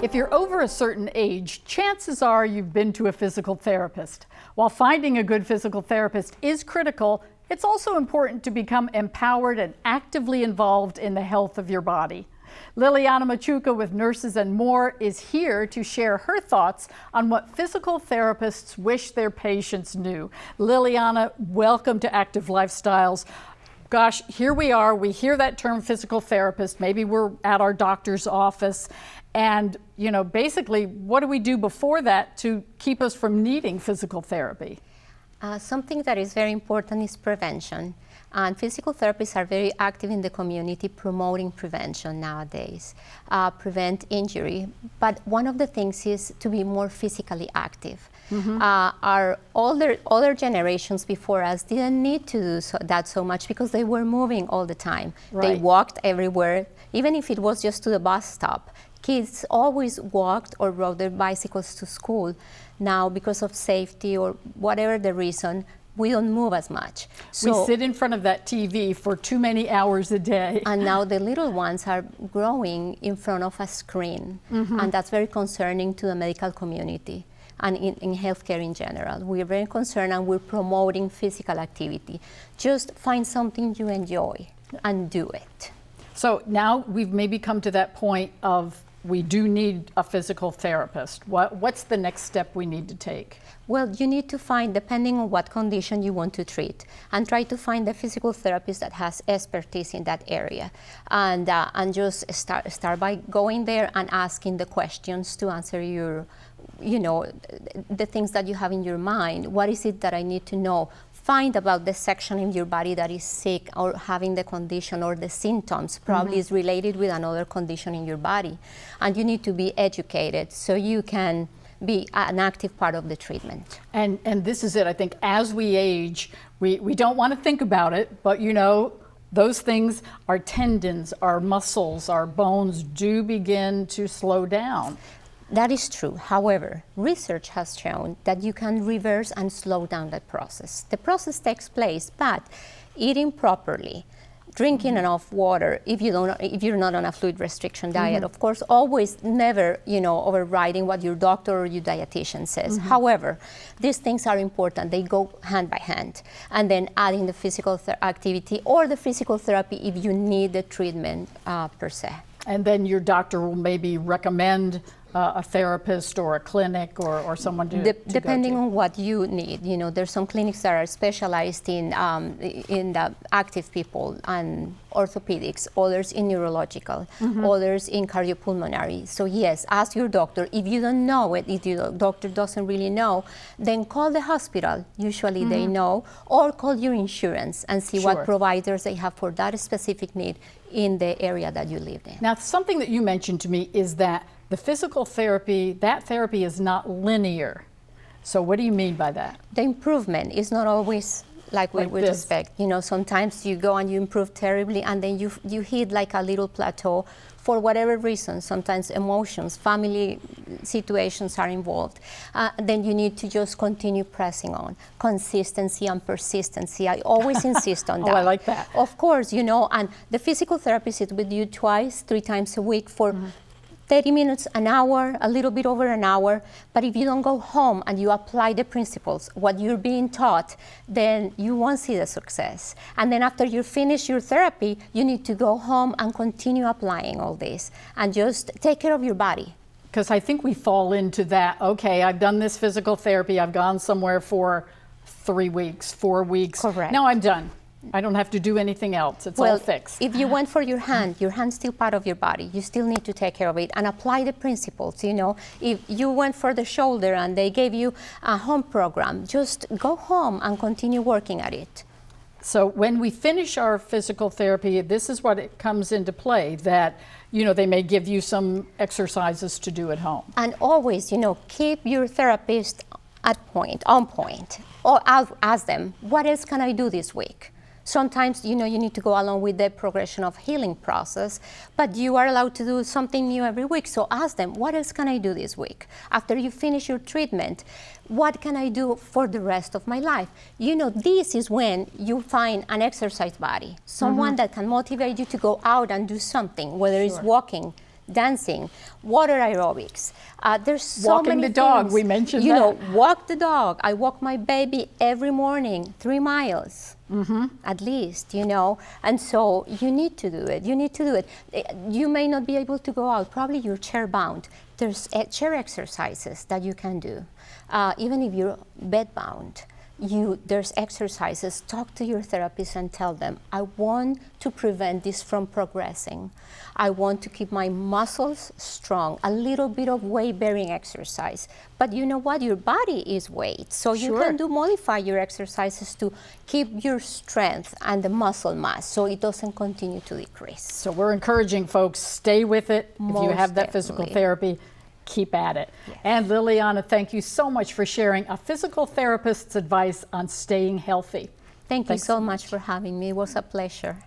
If you're over a certain age, chances are you've been to a physical therapist. While finding a good physical therapist is critical, it's also important to become empowered and actively involved in the health of your body. Liliana Marchuca with Nurses and More is here to share her thoughts on what physical therapists wish their patients knew. Liliana, welcome to Active Lifestyles. Gosh, here we are, we hear that term physical therapist, maybe we're at our doctor's office, and basically what do we do before that to keep us from needing physical therapy? Something that is very important is prevention. And physical therapists are very active in the community promoting prevention nowadays, prevent injury. But one of the things is to be more physically active. Mm-hmm. Our older generations before us didn't need to do that so much because they were moving all the time. Right. They walked everywhere, even if it was just to the bus stop. Kids always walked or rode their bicycles to school. Now, because of safety or whatever the reason, we don't move as much. So we sit in front of that TV for too many hours a day. And now the little ones are growing in front of a screen. Mm-hmm. And that's very concerning to the medical community and in healthcare in general. We're very concerned and we're promoting physical activity. Just find something you enjoy and do it. So now we've maybe come to that point of we do need a physical therapist. What's the next step we need to take? Well, you need to find, depending on what condition you want to treat, and try to find a physical therapist that has expertise in that area. And just start by going there and asking the questions to answer your, the things that you have in your mind. What is it that I need to know? Find about the section in your body that is sick or having the condition or the symptoms probably is related with another condition in your body. And you need to be educated so you can be an active part of the treatment. And this is it, I think, as we age, we don't want to think about it, but those things, our tendons, our muscles, our bones do begin to slow down. That is true. However, research has shown that you can reverse and slow down that process. The process takes place, but eating properly, drinking enough water, if you're not on a fluid restriction diet, of course, always never, overriding what your doctor or your dietitian says. However, these things are important. They go hand by hand. And then adding the physical activity or the physical therapy if you need the treatment per se. And then your doctor will maybe recommend a therapist or a clinic or someone to depending go to. on what you need. There's some clinics that are specialized in the active people and orthopedics, others in neurological, others in cardiopulmonary. So yes, ask your doctor. If you don't know it, if your doctor doesn't really know, then call the hospital. Usually they know, or call your insurance and see what providers they have for that specific need in the area that you live in. Now, something that you mentioned to me is that the physical therapy, that therapy is not linear. So what do you mean by that? The improvement is not always like we would expect. Sometimes you go and you improve terribly and then you hit like a little plateau for whatever reason. Sometimes emotions, family situations are involved. Then you need to just continue pressing on. Consistency and persistency, I always insist on that. Oh, I like that. Of course, and the physical therapist is with you 3 times a week for 30 minutes, an hour, a little bit over an hour. But if you don't go home and you apply the principles, what you're being taught, then you won't see the success. And then after you finish your therapy, you need to go home and continue applying all this and just take care of your body. Because I think we fall into that, okay, I've done this physical therapy, I've gone somewhere for 3 weeks, 4 weeks. Correct. Now I'm done. I don't have to do anything else. It's all fixed. If you went for your hand's still part of your body. You still need to take care of it and apply the principles. If you went for the shoulder and they gave you a home program, just go home and continue working at it. So when we finish our physical therapy, this is what it comes into play, that they may give you some exercises to do at home. And always, keep your therapist on point. Or ask them, what else can I do this week? Sometimes, you need to go along with the progression of healing process, but you are allowed to do something new every week. So ask them, what else can I do this week? After you finish your treatment, what can I do for the rest of my life? This is when you find an exercise buddy, someone that can motivate you to go out and do something, whether it's walking, dancing, water aerobics. There's so Walking many the dog, things. we mentioned You know, that. walk the dog. I walk my baby every morning, 3 miles. At least, you know, and so you need to do it. You need to do it. You may not be able to go out. Probably you're chair bound. There's chair exercises that you can do. Even if you're bed bound, there's exercises. Talk to your therapist and tell them, I want to prevent this from progressing. I want to keep my muscles strong, a little bit of weight-bearing exercise. But you know what? Your body is weight. So you can modify your exercises to keep your strength and the muscle mass so it doesn't continue to decrease. So we're encouraging folks, stay with it. If you have that physical therapy, keep at it. Yes. And Liliana, thank you so much for sharing a physical therapist's advice on staying healthy. Thank you so much for having me. It was a pleasure.